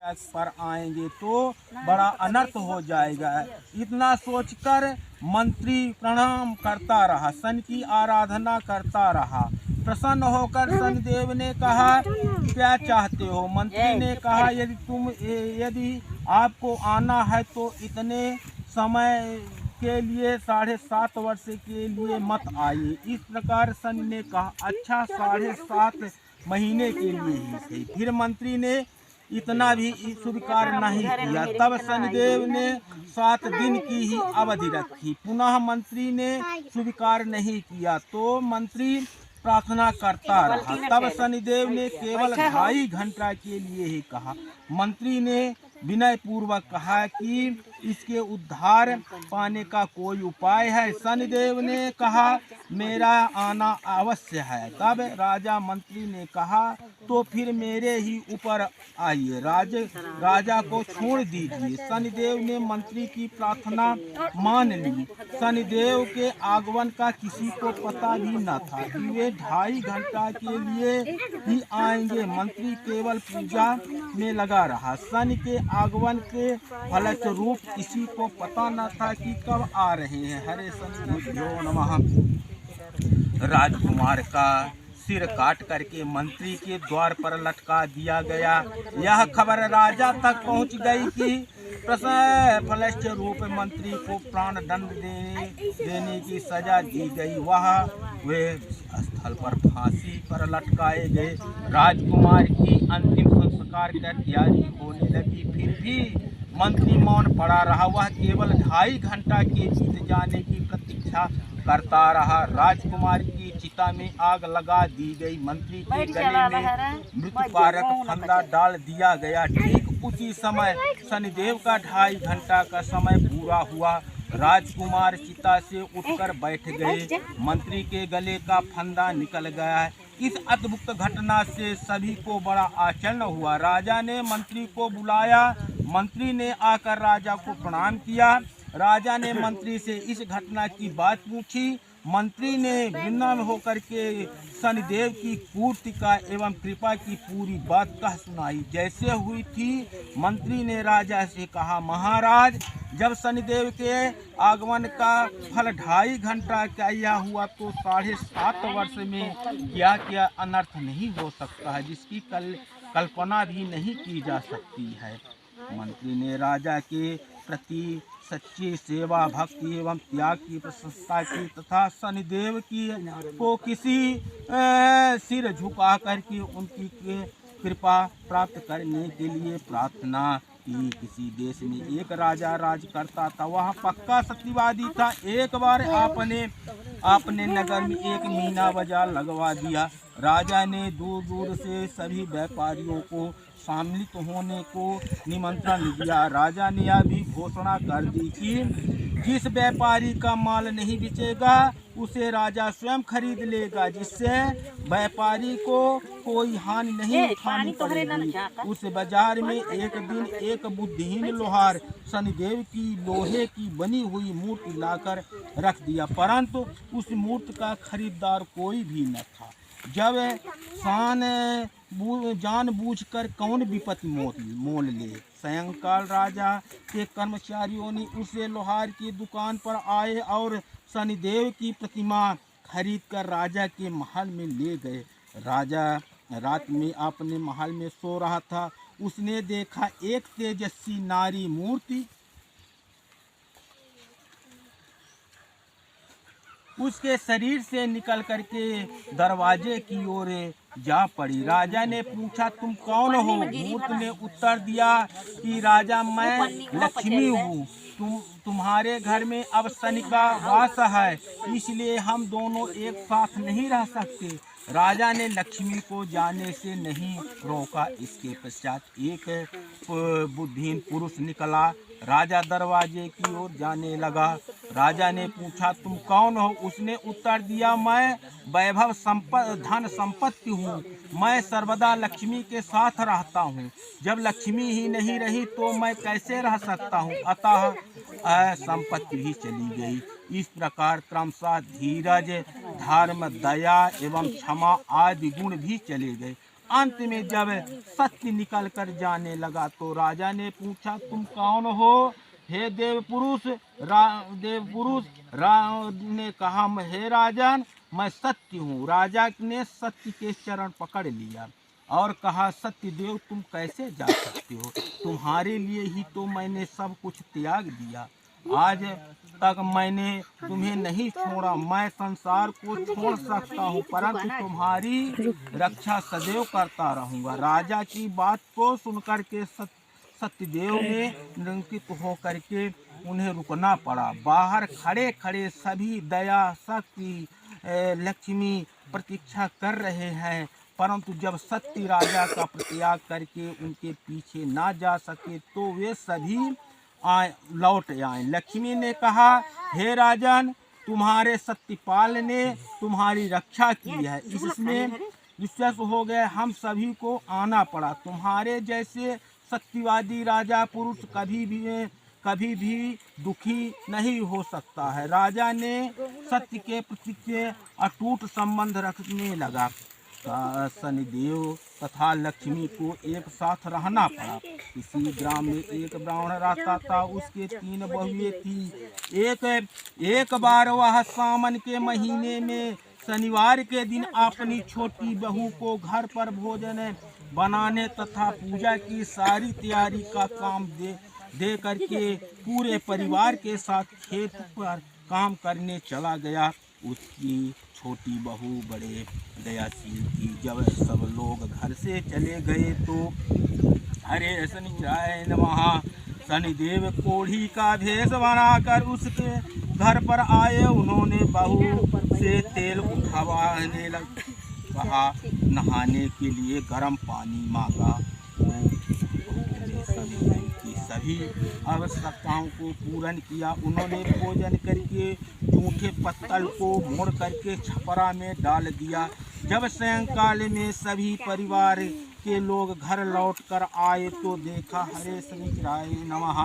पर आएंगे तो बड़ा अनर्थ हो जाएगा। इतना सोचकर मंत्री प्रणाम करता रहा, सन की आराधना करता रहा। प्रसन्न होकर शनिदेव ने कहा, क्या चाहते हो? मंत्री ने कहा, यदि आपको आना है तो इतने समय के लिए 7.5 वर्ष के लिए मत आइए। इस प्रकार शनि ने कहा, अच्छा 7.5 महीने के लिए ही सही। फिर मंत्री ने इतना भी स्वीकार नहीं किया। तब शनिदेव ने 7 दिन की ही अवधि रखी। पुनः मंत्री ने स्वीकार नहीं किया तो मंत्री प्रार्थना करता रहा। तब शनिदेव ने केवल 2.5 घंटा के लिए ही कहा। मंत्री ने विनय पूर्वक कहा कि इसके उद्धार पाने का कोई उपाय है? शनिदेव ने कहा, मेरा आना अवश्य है। तब राजा मंत्री ने कहा, तो फिर मेरे ही ऊपर आइए, राजा को छोड़ दीजिए। शनिदेव ने मंत्री की प्रार्थना मान ली। शनिदेव के आगमन का किसी को पता भी न था कि वे 2.5 घंटा के लिए ही आएंगे। मंत्री केवल पूजा में लगा रहा। शनि के आगमन के फलस्वरूप किसी को पता न था कि कब आ रहे हैं। हरे शनिभ्यो नमः। राजकुमार का सिर काट करके मंत्री के द्वार पर लटका दिया गया। यह खबर राजा तक पहुंच गई कि फलस्वरूप मंत्री को प्राण दंड देने की सजा दी गई। वे स्थल पर फांसी पर लटकाए गए। राजकुमार की अंतिम संस्कार की तैयारी होने लगी। फिर भी मंत्री मौन पड़ा रहा। वह केवल 2.5 घंटा के बीत जाने की प्रतीक्षा करता रहा। राजकुमार की चिता में आग लगा दी गई। मंत्री के गले में मृत्युकारक फंदा डाल दिया गया। ठीक उसी समय शनिदेव का 2.5 घंटा का समय पूरा हुआ। राजकुमार चिता से उठकर बैठ गए। मंत्री के गले का फंदा निकल गया। इस अद्भुत घटना से सभी को बड़ा आश्चर्य हुआ। राजा ने मंत्री को बुलाया। मंत्री ने आकर राजा को प्रणाम किया। राजा ने मंत्री से इस घटना की बात पूछी। मंत्री ने विनम्र होकर के शनिदेव की कूर्तिका एवं कृपा की पूरी बात कह सुनाई जैसे हुई थी। मंत्री ने राजा से कहा, महाराज, जब शनिदेव के आगमन का फल 2.5 घंटा क्या हुआ तो 7.5 वर्ष में क्या क्या अनर्थ नहीं हो सकता है, जिसकी कल्पना भी नहीं की जा सकती है। मंत्री ने राजा के प्रति सच्ची सेवा, भक्ति एवं त्याग की प्रशंसा की तथा शनिदेव की को किसी सिर झुका करके उनकी कृपा प्राप्त करने के लिए प्रार्थना की। किसी देश में एक राजा राज करता था। वह पक्का सत्यवादी था। एक बार आपने नगर में एक मीना बाजार लगवा दिया। राजा ने दूर दूर से सभी व्यापारियों को सम्मिलित होने को निमंत्रण दिया। राजा ने यह भी घोषणा कर दी कि जिस व्यापारी का माल नहीं बिचेगा उसे राजा स्वयं खरीद लेगा, जिससे व्यापारी को कोई हानि नहीं उठानी पड़ेगी। उस बाजार में एक दिन एक बुद्धिहीन लोहार शनिदेव की लोहे की बनी हुई मूर्ति लाकर रख दिया, परंतु उस मूर्ति का खरीदार कोई भी न था। जब जानबूझकर कौन विपत्ति मोल ले। सायंकाल राजा के कर्मचारियों ने उसे लोहार की दुकान पर आए और शनिदेव की प्रतिमा खरीदकर राजा के महल में ले गए। राजा रात में अपने महल में सो रहा था। उसने देखा एक तेजस्वी नारी मूर्ति उसके शरीर से निकल करके दरवाजे की ओर जा पड़ी। राजा ने पूछा, तुम कौन हो? मूर्ति ने उत्तर दिया कि राजा, मैं लक्ष्मी हूँ। तुम्हारे घर में अब शनि का वास है, इसलिए हम दोनों एक साथ नहीं रह सकते। राजा ने लक्ष्मी को जाने से नहीं रोका। इसके पश्चात एक बुद्धिहीन पुरुष निकला। राजा दरवाजे की ओर जाने लगा। राजा ने पूछा, तुम कौन हो? उसने उत्तर दिया, मैं वैभव धन संपत्ति हूँ। मैं सर्वदा लक्ष्मी के साथ रहता हूँ। जब लक्ष्मी ही नहीं रही तो मैं कैसे रह सकता हूँ? अतः संपत्ति भी चली गई। इस प्रकार क्रमशः धीरज, धर्म, दया एवं क्षमा आदि गुण भी चले गए। अंत में जब सत्य निकल कर जाने लगा तो राजा ने पूछा, तुम कौन हो हे देवपुरुष? देवपुरुष ने कहा, हे राजन, मैं सत्य हूँ। राजा ने सत्य के चरण पकड़ लिया और कहा, सत्य देव, तुम कैसे जा सकते हो? तुम्हारे लिए ही तो मैंने सब कुछ त्याग दिया। आज तक मैंने तुम्हें नहीं छोड़ा। मैं संसार को छोड़ सकता हूँ, परंतु तुम्हारी रक्षा सदैव करता रहूँगा। राजा की बात को सुनकर के सत्यदेव ने निंकित होकर के उन्हें रुकना पड़ा। बाहर खड़े खड़े सभी दया, शक्ति, लक्ष्मी प्रतीक्षा कर रहे हैं, परंतु जब सत्य राजा का परित्याग करके उनके पीछे ना जा सके तो वे सभी लौट आए। लक्ष्मी ने कहा, हे राजन, तुम्हारे सत्यपाल ने तुम्हारी रक्षा की है, इसमें विश्वास हो गए हम सभी को आना पड़ा। तुम्हारे जैसे सत्यवादी राजा पुरुष कभी भी दुखी नहीं हो सकता है। राजा ने सत्य के प्रति अटूट संबंध रखने लगा। शनिदेव तथा लक्ष्मी को एक साथ रहना पड़ा। किसी ग्राम में एक ब्राह्मण रहता था, उसके 3 बहुएं थी। एक बार वह सावन के महीने में शनिवार के दिन अपनी छोटी बहू को घर पर भोजन बनाने तथा पूजा की सारी तैयारी का काम दे करके पूरे परिवार के साथ खेत पर काम करने चला गया। उसकी छोटी बहू बड़े दयाशील थी। जब सब लोग घर से चले गए तो हरे शनिचराय नमः शनिदेव कोढ़ी का भेष बनाकर उसके घर पर आए। उन्होंने बहू से तेल उठवाने कहा, नहाने के लिए गर्म पानी मांगा। शनिदेव की सभी आवश्यकताओं को पूर्ण किया। उन्होंने भोजन करके जूठे पत्तल को मोड़ करके छपरा में डाल दिया। जब सायंकाल में सभी परिवार के लोग घर लौट कर आए तो देखा, हरे शनिचराय नमः